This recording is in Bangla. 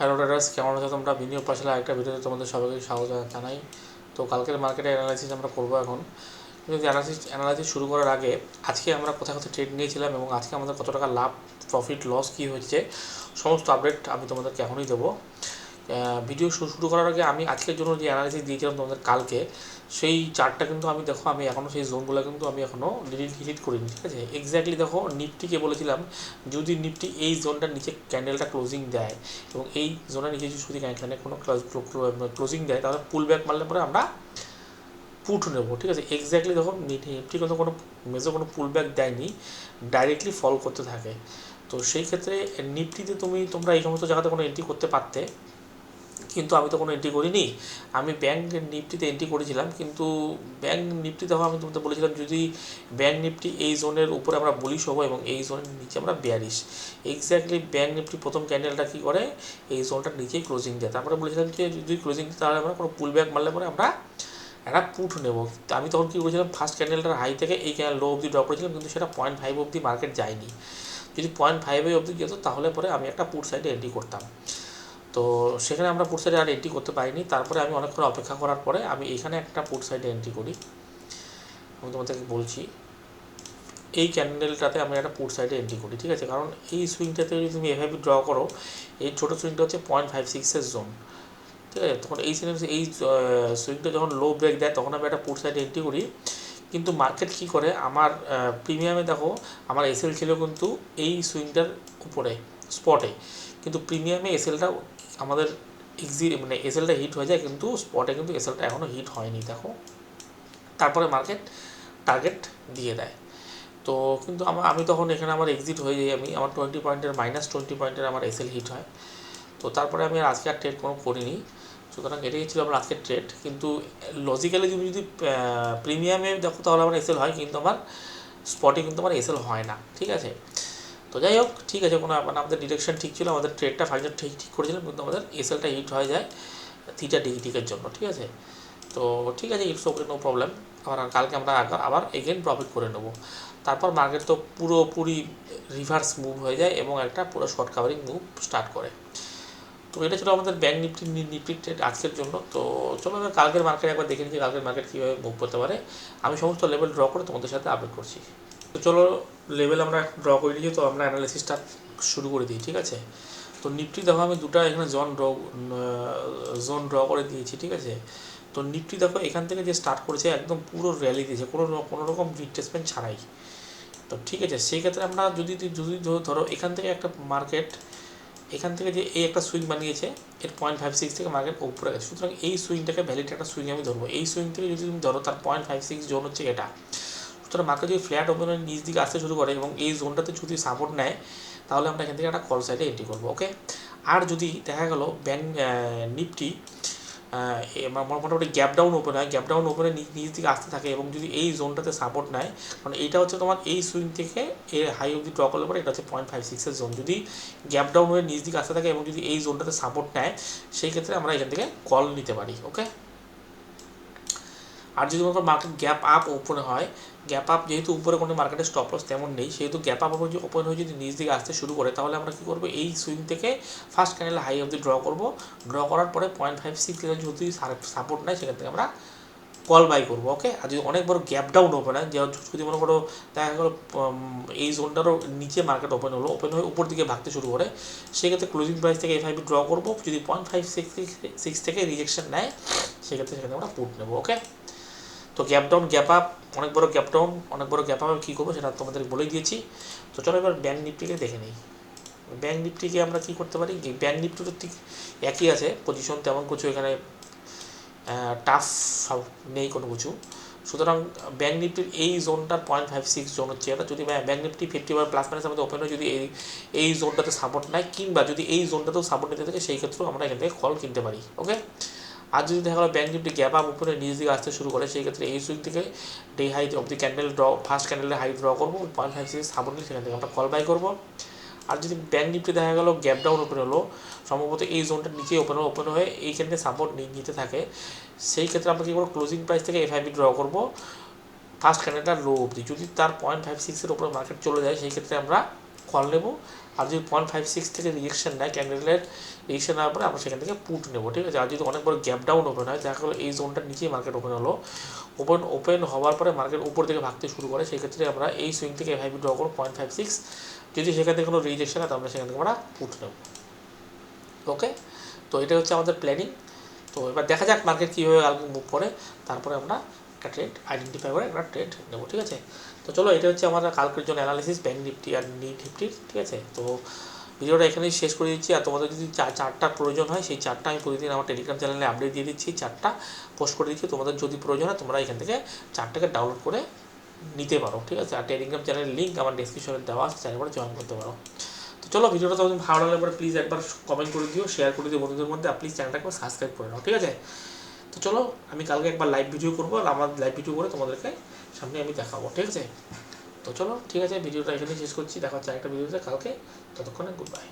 হ্যালো ট্রেডার্স, কেমন আছো তোমরা? বিনিয়োগ পাশালে আরেকটা ভিডিওতে তোমাদের সবাইকে স্বাগত জানাই। তো কালকের মার্কেটে অ্যানালাইসিস আমরা করবো এখন। কিন্তু অ্যানালাইসিস শুরু করার আগে আজকে আমরা কোথায় কোথায় ট্রেড নিয়েছিলাম এবং আজকে আমাদের কত টাকা লাভ, প্রফিট, লস কী হচ্ছে, সমস্ত আপডেট আমি তোমাদেরকে এখনই দেবো। ভিডিও শুরু করার আগে আমি আজকের জন্য যে অ্যানালাইসিস দিয়েছিলাম তোমাদের কালকে, সেই চার্টটা কিন্তু আমি দেখো আমি এখনও সেই জোনগুলো কিন্তু আমি এখনও ডিলিট করিনি, ঠিক আছে? এক্স্যাক্টলি দেখো, নিফটিকে বলেছিলাম যদি নিফটি এই জোনটার নিচে ক্যান্ডেলটা ক্লোজিং দেয় এবং এই জোনের নিচে যদি ক্যান্ডেল কোনো ক্লোজিং দেয়, তাহলে পুল ব্যাক মারলে পরে আমরা পুট নেবো, ঠিক আছে? এক্স্যাক্টলি দেখো নিফটি কিন্তু কোনো কোনো পুল ব্যাক দেয়নি, ডাইরেক্টলি ফল করতে থাকে। তো সেই ক্ষেত্রে নিফটিতে তোমরা এই সমস্ত জায়গাতে কোনো এন্ট্রি করতে পারতে, কিন্তু আমি তো কোনো এন্ট্রি করিনি। আমি ব্যাঙ্ক নিফটিতে এন্ট্রি করেছিলাম, কিন্তু ব্যাঙ্ক নিফটি দেখো আমি তোমাদের বলেছিলাম যদি ব্যাঙ্ক নিফটি এই জোনের উপরে আমরা বুলিশ হবো এবং এই জোনের নিচে আমরা বেয়ারিশ। এক্স্যাক্টলি ব্যাঙ্ক নিফটি প্রথম ক্যান্ডেলটা কী করে, এই জোনটার নিচেই ক্লোজিং দেয়। তারপরে বলেছিলাম যে যদি ক্লোজিং দেয় তাহলে আমরা কোনো পুল ব্যাক মারলে পরে আমরা একটা পুট নেব। আমি তখন কী করেছিলাম, ফার্স্ট ক্যান্ডেলটার হাই থেকে এই ক্যান্ডেল লো অবধি ড্র করেছিলাম, কিন্তু সেটা 0.5 অবধি মার্কেট যায়নি। যদি 0.5 অবধি যেত তাহলে পরে আমি একটা পুট সাইডে এন্ট্রি করতাম। তো সেখানে আমরা পুট সাইডে আর এন্ট্রি করতে পারিনি। তারপরে আমি অনেকক্ষণ অপেক্ষা করার পরে আমি এখানে একটা পুট সাইডে এন্ট্রি করি। আমি তোমাদেরকে বলছি, এই ক্যান্ডেলটাতে আমি একটা পুট সাইডে এন্ট্রি করি, ঠিক আছে? কারণ এই সুইংটাতে যদি তুমি এভাবে ড্র করো, এই ছোটো সুইংটা হচ্ছে 0.56-এর জোন, ঠিক আছে? তখন এই সুইংটা যখন লো ব্রেক দেয় তখন আমি একটা পুট সাইডে এন্ট্রি করি। কিন্তু মার্কেট কী করে, আমার প্রিমিয়ামে দেখো আমার এসএল ছিল কিন্তু এই সুইংটার উপরে স্পটে, কিন্তু প্রিমিয়ামে এসএলটা আমাদের এসএলটা হিট হয়ে যায়, কিন্তু স্পটে কিন্তু এসএলটা এখনও হিট হয়নি দেখো। তারপরে মার্কেট টার্গেট দিয়ে দেয়। তো কিন্তু আমি তখন এখানে আমার এক্সিট হয়ে যাই, আমার 20 পয়েন্টের -20 পয়েন্টের আমার এসএল হিট হয়। তো তারপরে আমি আজকে আর ট্রেড কোনো করিনি। সুতরাং এটাই ছিল আমার আজকের ট্রেড। কিন্তু লজিক্যালি তুমি যদি প্রিমিয়ামে দেখো তাহলে আমার এসএল হয়, কিন্তু আমার স্পটে কিন্তু আমার এসএল হয় না, ঠিক আছে? তো যাই হোক, ঠিক আছে, কোনো আমাদের ডিরেকশন ঠিক ছিল, আমাদের ট্রেডটা ফাইনাল ঠিক করেছিলাম, কিন্তু আমাদের এসএলটা হিট হয়ে যায় থিটা টিকের জন্য, ঠিক আছে? তো ঠিক আছে, ইটস ওকে, নো প্রবলেম। কালকে আমরা আবার এগেন প্রফিট করে নেবো। তারপর মার্কেট তো পুরোপুরি রিভার্স মুভ হয়ে যায় এবং একটা পুরো শর্ট কাভারিং মুভ স্টার্ট করে। তো এটা ছিল আমাদের ব্যাঙ্ক নিফটি ট্রেড আজকের জন্য। তো চলো আমরা কালকের মার্কেট একবার দেখে নিচ্ছি কালকের মার্কেট কীভাবে মুভ করতে পারে। আমি সমস্ত লেভেল ড্র করে তোমাদের সাথে আপডেট করছি। তো চলো, লেভেল আমরা ড্র করে নিয়েছি, তো আমরা অ্যানালিসিসটা শুরু করে দিই, ঠিক আছে? তো নিফটি দেখো আমি দুটো এখানে জোন ড্র করে দিয়েছি, ঠিক আছে? তো নিফটি দেখো এখান থেকে যে স্টার্ট করেছে একদম পুরো র্যালি দিয়েছে কোনো রকম রিট্রেসমেন্ট ছাড়াই। তো ঠিক আছে, সেই ক্ষেত্রে আমরা যদি ধরো এখান থেকে একটা মার্কেট এখান থেকে যে এই একটা সুইং বানিয়েছে, এর 0.56 থেকে মার্কেট উপরে গেছে, সুতরাং এই সুইংটাকে ভ্যালিড একটা সুইং আমি ধরবো। এই সুইং থেকে যদি তুমি ধরো তার 0.56 জোন হচ্ছে এটা, সুতরাং মার্কেট যদি ফ্ল্যাট ওপেনের নিচ দিকে আসতে শুরু করে এবং এই জোনটাতে যদি সাপোর্ট নেয়, তাহলে আমরা এখান থেকে একটা কল সাইডে এন্ট্রি করবো, ওকে? আর যদি দেখা গেলো নিফটি মোটামুটি গ্যাপ ডাউন ওপেন হয়, গ্যাপ ডাউন ওপেনে নিচ দিকে আসতে থাকে এবং যদি এই জোনটাতে সাপোর্ট নেয়, কারণ এইটা হচ্ছে তোমার এই সুইং থেকে এর হাই অবধি ড্র করলে পরে এটা হচ্ছে 0.56-এর জোন, যদি গ্যাপ ডাউন হয়ে নিচ দিকে আসতে থাকে এবং যদি এই জোনটাতে সাপোর্ট নেয়, সেই ক্ষেত্রে আমরা এখান থেকে কল নিতে পারি, ওকে? আর যদি মনে করো মার্কেট গ্যাপ আপ ওপেন হয়, গ্যাপ আপ যেহেতু উপরে কোনো মার্কেটের স্টপ লস তেমন নেই, সেহেতু গ্যাপ আপ ওপেন হয়ে যদি নিচ দিকে আসতে শুরু করে, তাহলে আমরা কী করবো, এই সুইং থেকে ফার্স্ট ক্যান্ডেল হাই অবধি ড্র করবো। ড্র করার পরে 0.56 যদি সাপোর্ট নেয়, সেখান থেকে আমরা কল বাই করবো, ওকে? আর যদি অনেক বড় গ্যাপ ডাউন ওপেন হয়, যদি মনে করো দেখা গেলো এই জোনটারও নিচে মার্কেট ওপেন হয়ে উপর দিকে ভাগতে শুরু করে, সেক্ষেত্রে ক্লোজিং প্রাইস থেকে এফআইবি ড্র করবো। যদি 0.56 থেকে রিজেকশন নেয়, সেক্ষেত্রে সেখানে আমরা পুট নেবো, ওকে? তো গ্যাপ ডাউন, গ্যাপ আপ, অনেক বড় গ্যাপ ডাউন, অনেক বড় গ্যাপ আপে কী করবো সেটা তোমাদের বলেই দিয়েছি। তো চলো এবার ব্যাঙ্ক নিফটিকে দেখে নিই। ব্যাঙ্ক নিফটিকে আমরা কী করতে পারি, ব্যাঙ্ক নিফটির ঠিক একই আছে পজিশন, তেমন কিছু এখানে টাফ নেই কোনো কিছু। সুতরাং ব্যাঙ্ক নিফটির এই জোনটার 0.56 জোন হচ্ছে এটা। যদি ব্যাঙ্ক নিফটি 50 প্লাস মাইনাস আমাদের ওপেন হয়, যদি এই জোনটাতে সাপোর্ট নেয় কিংবা যদি এই জোনটাতেও সাপোর্ট নিতে থাকে, সেই ক্ষেত্রেও আমরা এখান থেকে কল কিনতে পারি, ওকে? আর যদি দেখা গেলো ব্যাঙ্ক নিফটি গ্যাপ আপ উপরে নিচ দিকে আসতে শুরু করে, সেই ক্ষেত্রে এই সুইং থেকে ডে হাই অবধি ক্যান্ডেল ড্র, ফার্স্ট ক্যান্ডেলের হাই ড্র করবো, 0.56 সাপোর্ট নিয়ে সেখান থেকে আমরা কল বাই করবো। আর যদি ব্যাঙ্ক নিফটি দেখা গেলো গ্যাপ ডাউন ওপেন হলো, সম্ভবত এই জোনটার নিচে ওপেন হয়ে এইখানে সাপোর্ট নিতে থাকে, সেই ক্ষেত্রে আমরা কী করবো, ক্লোজিং প্রাইস থেকে এফআইবি ড্র করবো ফার্স্ট ক্যান্ডেলটা লো অবধি। যদি তার 0.56-এর উপরে মার্কেট চলে যায়, সেই ক্ষেত্রে আমরা কল নেবো। আর যদি 0.56 থেকে রিজেকশন নেয়, ক্যান্ডেলের রিজেকশন নেওয়ার পরে আমরা সেখান থেকে পুট নেবো, ঠিক আছে। আর যদি অনেক বড় গ্যাপ ডাউন ওপেন হয়, দেখা গেলো এই জোনটার নিচেই মার্কেট ওপেন হলো, ওপেন হওয়ার পরে মার্কেট উপর থেকে ভাগতে শুরু করে, সেই ক্ষেত্রে আমরা এই সুইং থেকে এভাবে ড্র করবো 0.56, যদি সেখান থেকে কোনো রিজেকশন হয় তাহলে সেখান থেকে আমরা পুট নেব। ওকে, তো এটা হচ্ছে আমাদের প্ল্যানিং। তো এবার দেখা যাক মার্কেট কীভাবে কালকে মুভ করে, তারপরে আমরা একটা ট্রেড আইডেন্টিফাই করে একটা ট্রেড নেবো, ঠিক আছে। তো চলো, এটা হচ্ছে আমাদের কালকের জন্য অ্যানালিসিস ব্যাঙ্ক নিফটি আর নিফটির, ঠিক আছে। তো ভিডিওটা এখানেই শেষ করে দিচ্ছি। আর তোমাদের যদি চারটার প্রয়োজন হয়, সেই চারটা আমি প্রতিদিন আমার টেলিগ্রাম চ্যানেলে আপডেট দিয়ে দিচ্ছি, চারটা পোস্ট করে দিচ্ছি। তোমাদের যদি প্রয়োজন হয় তোমরা এখান থেকে চারটাকে ডাউনলোড করে নিতে পারো, ঠিক আছে। আর টেলিগ্রাম চ্যানেলের লিঙ্ক আমার ডিসক্রিপশনে দেওয়া আছে, চাইলে পরে জয়েন করতে পারো। তো চলো, ভিডিওটা তোমাদের ভালো লাগলে পরে প্লিজ একবার কমেন্ট করে দিও, শেয়ার করে দিও বন্ধুদের মধ্যে, আর প্লিজ চ্যানেলটাকে সাবস্ক্রাইব করে নাও, ঠিক আছে। তো চলো, আমি কালকে একবার লাইভ ভিডিও করবো, আর আমার লাইভ ভিডিও করে তোমাদেরকে সামনে আমি দেখাবো, ঠিক আছে। তো চলো, ঠিক আছে, ভিডিওটা এখানেই শেষ করছি। দেখা হচ্ছে একটা ভিডিওতে কালকে, ততক্ষণে গুড বাই।